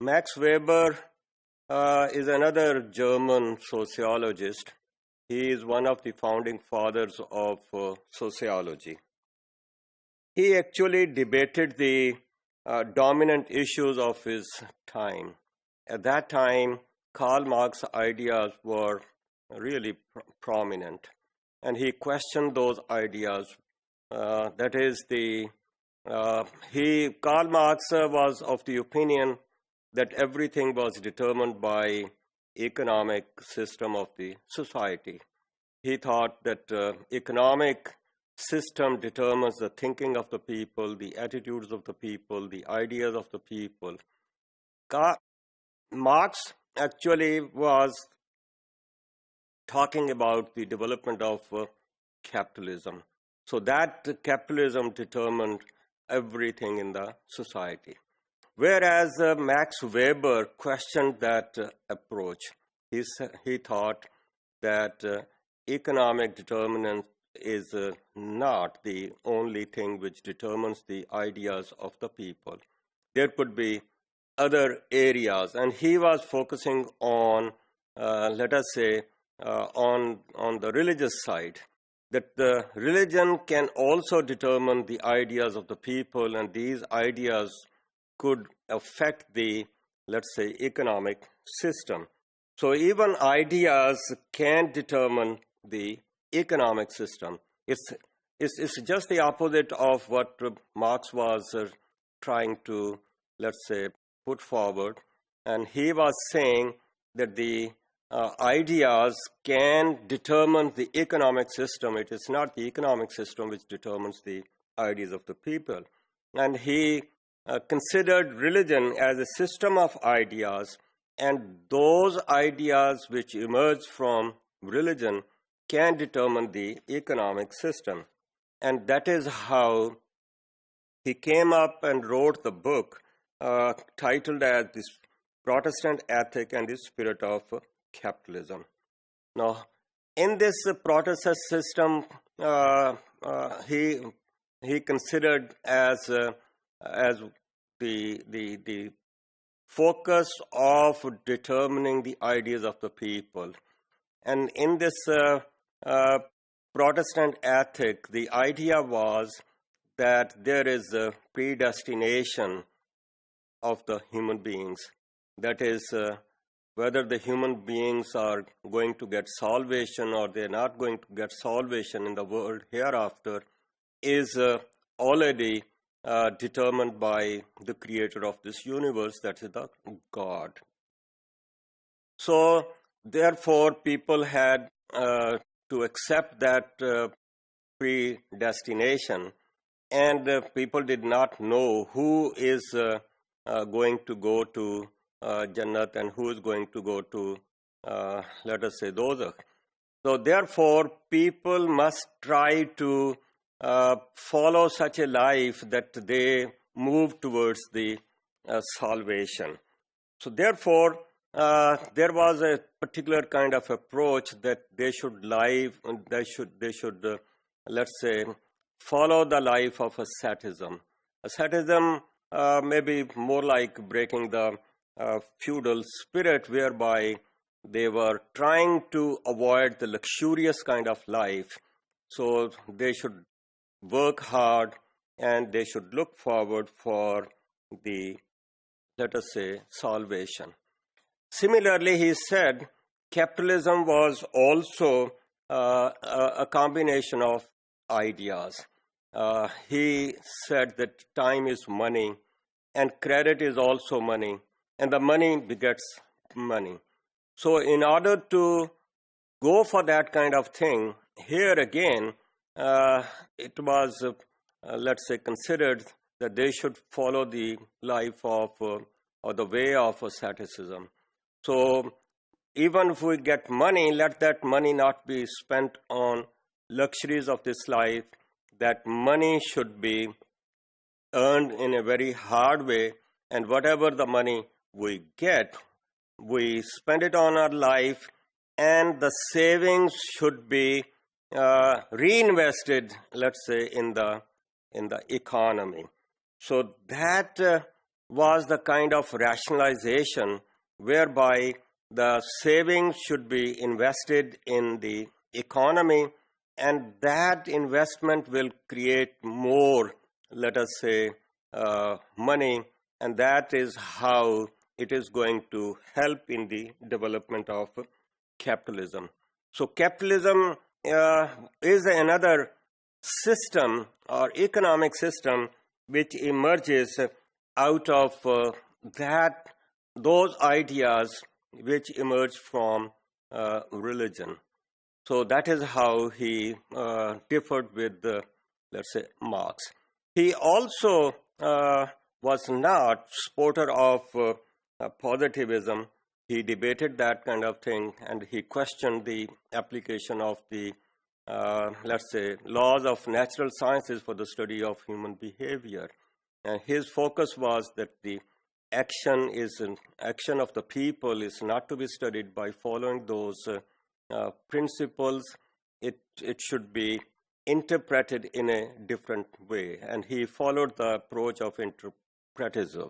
Max Weber is another German sociologist. He is one of the founding fathers of sociology. He actually debated the dominant issues of his time. At that time, Karl Marx's ideas were really prominent, and he questioned those ideas. That is, Karl Marx was of the opinion that everything was determined by economic system of the society. He thought that economic system determines the thinking of the people, the attitudes of the people, the ideas of the people. Marx actually was talking about the development of capitalism. So that capitalism determined everything in the society. Whereas Max Weber questioned that approach. He thought that economic determinant is not the only thing which determines the ideas of the people. There could be other areas, and he was focusing on, let us say, on the religious side, that the religion can also determine the ideas of the people, and these ideas could affect the, let's say, economic system. So even ideas can determine the economic system. It's just the opposite of what Marx was trying to, let's say, put forward. And he was saying that the ideas can determine the economic system. It is not the economic system which determines the ideas of the people. And he considered religion as a system of ideas, and those ideas which emerge from religion can determine the economic system. And that is how he came up and wrote the book titled as "This Protestant Ethic and the Spirit of Capitalism." Now, in this Protestant system, he considered as the focus of determining the ideas of the people. And in this Protestant ethic, the idea was that there is a predestination of the human beings. That is, whether the human beings are going to get salvation or they're not going to get salvation in the world hereafter is already determined by the creator of this universe, that is the God. So, therefore, people had to accept that predestination, and people did not know who is going to go to Jannat and who is going to go to, let us say, Dozakh. So, therefore, people must try to follow such a life that they move towards the salvation. So, therefore, there was a particular kind of approach that they should let's say, follow the life of asceticism. Asceticism may be more like breaking the feudal spirit, whereby they were trying to avoid the luxurious kind of life. So they should work hard and they should look forward for the, let us say, salvation. Similarly, he said capitalism was also a combination of ideas. He said that time is money and credit is also money, and the money begets money. So in order to go for that kind of thing, here again, it was, let's say, considered that they should follow the life of, or the way of asceticism. So even if we get money, let that money not be spent on luxuries of this life. That money should be earned in a very hard way, and whatever the money we get, we spend it on our life, and the savings should be reinvested, let's say, in the economy. So that was the kind of rationalization whereby the savings should be invested in the economy, and that investment will create more, let us say, money, and that is how it is going to help in the development of capitalism. So capitalism is another system or economic system which emerges out of those ideas which emerge from religion. So that is how he differed with, let's say, Marx. He also was not supporter of positivism. He debated that kind of thing, and he questioned the application of the, let's say, laws of natural sciences for the study of human behavior. And his focus was that the action of the people is not to be studied by following those principles. It should be interpreted in a different way, and he followed the approach of interpretism.